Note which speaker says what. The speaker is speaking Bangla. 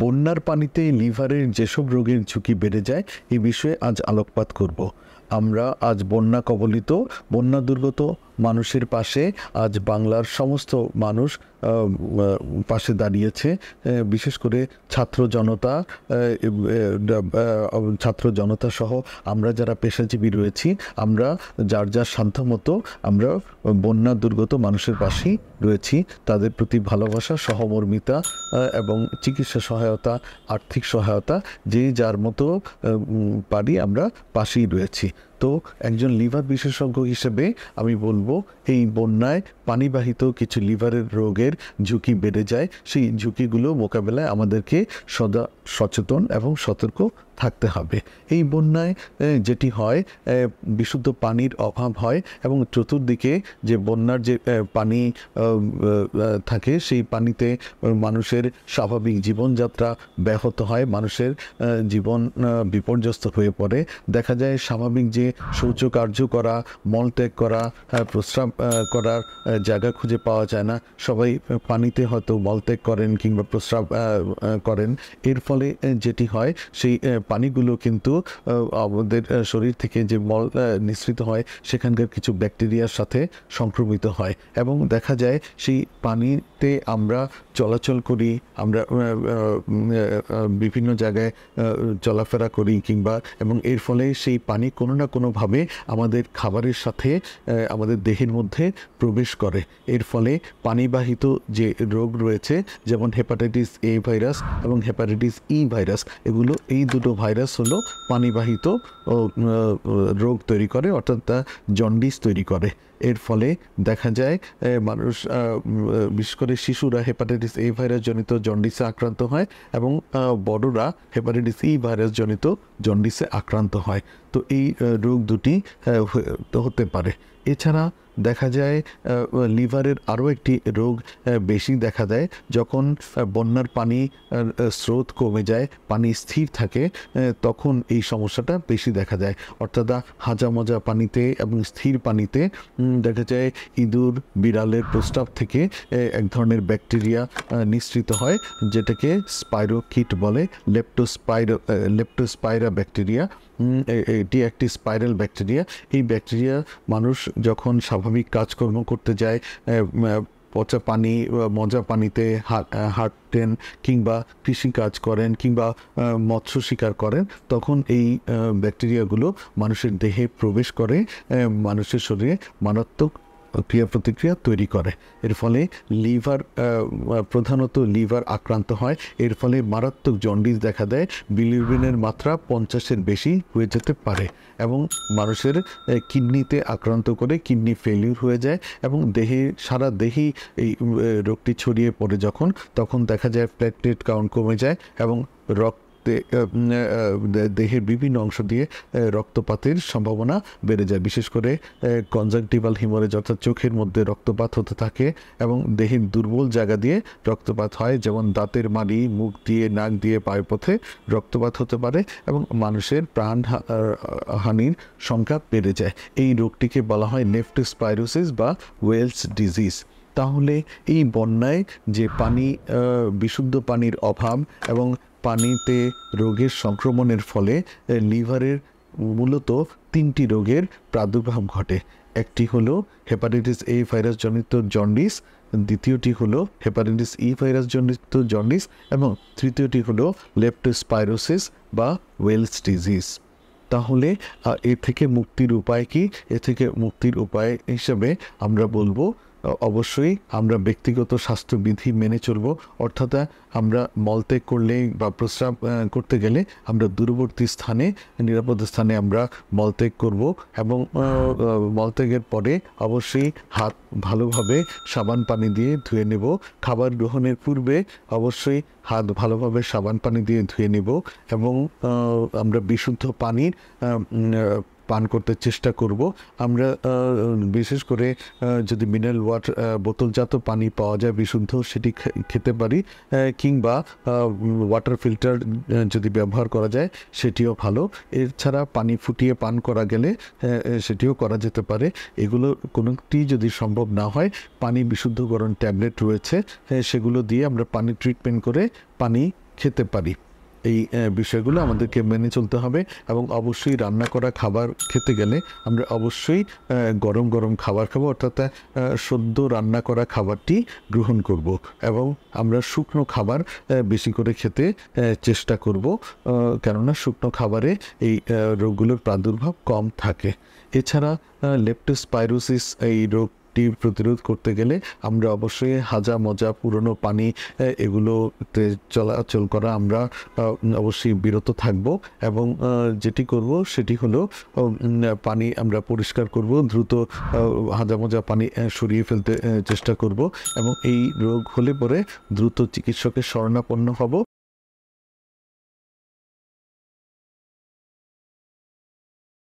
Speaker 1: বন্যার পানিতে লিভারের যেসব রোগের ঝুঁকি বেড়ে যায় এই বিষয়ে আজ আলোকপাত করব। আমরা আজ বন্যা কবলিত বন্যা দুর্গত মানুষের পাশে আজ বাংলার সমস্ত মানুষ পাশে দাঁড়িয়েছে। বিশেষ করে ছাত্র জনতা সহ আমরা যারা পেশাজীবী রয়েছি, আমরা যার যার সাধ্যমতো আমরা বন্যা দুর্গত মানুষের পাশেই রয়েছি। তাদের প্রতি ভালোবাসা, সহমর্মিতা এবং চিকিৎসা সহায়তা, আর্থিক সহায়তা যে যার মতো পারি আমরা পাশেই রয়েছি। তো একজন লিভার বিশেষজ্ঞ হিসেবে আমি বলবো, এই বন্যায় পানিবাহিত কিছু লিভারের রোগের ঝুঁকি বেড়ে যায়। সেই ঝুঁকিগুলো মোকাবেলায় আমাদেরকে সদা সচেতন এবং সতর্ক থাকতে হবে। এই বন্যায় যেটি হয়, বিশুদ্ধ পানির অভাব হয় এবং চতুর্দিকে যে বন্যার যে পানি থাকে সেই পানিতে মানুষের স্বাভাবিক জীবনযাত্রা ব্যাহত হয়, মানুষের জীবন বিপর্যস্ত হয়ে পড়ে। দেখা যায় স্বাভাবিক যে শৌচকার্য করা, মলত্যাগ করা, প্রস্রাব করার জায়গা খুঁজে পাওয়া যায় না। সবাই পানিতে হয়তো মলত্যাগ করেন কিংবা প্রস্রাব করেন। এর ফলে যেটি হয়, সেই পানিগুলো কিন্তু আমাদের শরীর থেকে যে মল নিঃসৃত হয় সেখানকার কিছু ব্যাকটেরিয়ার সাথে সংক্রমিত হয় এবং দেখা যায় সেই পানিতে আমরা চলাচল করি, আমরা বিভিন্ন জায়গায় চলাফেরা করি কিংবা এবং এর ফলে সেই পানি কোনো না কোনোভাবে আমাদের খাবারের সাথে আমাদের দেহের মধ্যে প্রবেশ করে। এর ফলে পানিবাহিত যে রোগ রয়েছে, যেমন হেপাটাইটিস এ ভাইরাস এবং হেপাটাইটিস ই ভাইরাস, এই দুটো ভাইরাস হলো পানিবাহিত রোগ তৈরি করে, অর্থাৎ জন্ডিস তৈরি করে। এর ফলে দেখা যায় মানুষ, বিশেষ করে শিশুরা হেপাটাইটিস এ ভাইরাস জনিত জন্ডিসে আক্রান্ত হয় এবং বড়রা হেপাটাইটিস ই ভাইরাস জনিত জন্ডিসে আক্রান্ত হয়। তো এই রোগ দুটি হতে পারে। এছাড়া দেখা যায় লিভারের আরও একটি রোগ বেশি দেখা দেয় যখন বন্যার পানি স্রোত কমে যায়, পানি স্থির থাকে, তখন এই সমস্যাটা বেশি দেখা যায়। অর্থাৎ হাজা মজা পানিতে এবং স্থির পানিতে দেখা যায় ইঁদুর, বিড়ালের প্রস্রাব থেকে এক ধরনের ব্যাকটেরিয়া নিঃসৃত হয়, যেটাকে স্পাইরোকিট বলে, লেপ্টোস্পাইরা ব্যাকটেরিয়া। এটি একটি স্পাইরাল ব্যাকটেরিয়া। এই ব্যাকটেরিয়া মানুষ যখন স্বাভাবিক কাজকর্ম করতে যায়, পচা পানি, মজা পানিতে হাঁটেন কিংবা কৃষি কাজ করেন কিংবা মৎস্য শিকার করেন, তখন এই ব্যাকটেরিয়াগুলো মানুষের দেহে প্রবেশ করে, মানুষের শরীরে মারাত্মক ক্রিয়া প্রতিক্রিয়া তৈরি করে। এর ফলে প্রধানত লিভার আক্রান্ত হয়। এর ফলে মারাত্মক জন্ডিস দেখা দেয়, বিলিরুবিনের মাত্রা 50-এর বেশি হয়ে যেতে পারে এবং মানুষের কিডনিতে আক্রান্ত করে কিডনি ফেলিউর হয়ে যায় এবং সারা দেহেই এই রোগটি ছড়িয়ে পড়ে। তখন দেখা যায় প্লেটলেট কাউন্ট কমে যায় এবং দেহের বিভিন্ন অংশ দিয়ে রক্তপাতের সম্ভাবনা বেড়ে যায়। বিশেষ করে কনজাংটিভাল হিমোরেজ, অর্থাৎ চোখের মধ্যে রক্তপাত হতে থাকে এবং দেহের দুর্বল জায়গা দিয়ে রক্তপাত হয়, যেমন দাঁতের মাড়ি, মুখ দিয়ে, নাক দিয়ে, পায়ুপথে রক্তপাত হতে পারে এবং মানুষের প্রাণহানির সংখ্যা বেড়ে যায়। এই রোগটিকে বলা হয় লেপ্টোস্পাইরোসিস বা ওয়েলস ডিজিজ। তাহলে এই বন্যায় যে বিশুদ্ধ পানির অভাব এবং পানিতে রোগের সংক্রমণের ফলে লিভারের মূলত 3টি রোগের প্রাদুর্ভাব ঘটে। একটি হলো হেপাটাইটিস এ ভাইরাস জনিত জন্ডিস, দ্বিতীয়টি হলো হেপাটাইটিস ই ভাইরাস জনিত জন্ডিস এবং তৃতীয়টি হলো লেপ্টোস্পাইরোসিস বা ওয়েলস ডিজিজ। তাহলে এর থেকে মুক্তির উপায় কি? থেকে মুক্তির উপায় হিসেবে আমরা বলবো, অবশ্যই আমরা ব্যক্তিগত স্বাস্থ্যবিধি মেনে চলব। অর্থাৎ আমরা মলত্যাগ করলে বা প্রস্রাব করতে গেলে আমরা দূরবর্তী স্থানে, নিরাপদ স্থানে আমরা মলত্যাগ করব এবং মলত্যাগের পরে অবশ্যই হাত ভালোভাবে সাবান পানি দিয়ে ধুয়ে নেব। খাবার গ্রহণের পূর্বে অবশ্যই হাত ভালোভাবে সাবান পানি দিয়ে ধুয়ে নেব এবং আমরা বিশুদ্ধ পানির পান করতে চেষ্টা করব। আমরা বিশেষ করে যদি মিনারেল বোতলজাত পানি পাওয়া যায় বিশুদ্ধ, সেটি খেতে পারি, কিংবা ওয়াটার ফিল্টার যদি ব্যবহার করা যায় সেটিও ভালো। এছাড়া পানি ফুটিয়ে পান করা গেলে সেটিও করা যেতে পারে। এগুলো কোনোটি যদি সম্ভব না হয়, পানি বিশুদ্ধকরণ ট্যাবলেট রয়েছে, সেগুলো দিয়ে আমরা পানি ট্রিটমেন্ট করে পানি খেতে পারি। এই বিষয়গুলো আমাদেরকে মেনে চলতে হবে এবং অবশ্যই রান্না করা খাবার খেতে গেলে আমরা অবশ্যই গরম গরম খাবার খাবো, অর্থাৎ সদ্য রান্না করা খাবারটি গ্রহণ করব এবং আমরা শুকনো খাবার বেশি করে খেতে চেষ্টা করব, কেননা শুকনো খাবারে এই রোগগুলোর প্রাদুর্ভাব কম থাকে। এছাড়া লেপ্টোস্পাইরোসিস এই রোগটি প্রতিরোধ করতে গেলে আমরা অবশ্যই হাজা মজা পুরনো পানি এগুলোতে চলাচল করা আমরা অবশ্যই বিরত থাকব এবং যেটি করব সেটি হলো পানি আমরা পরিষ্কার করব, দ্রুত হাজা মজা পানি সরিয়ে ফেলতে চেষ্টা করব এবং এই রোগ হলে পরে দ্রুত চিকিৎসকের শরণাপন্ন হব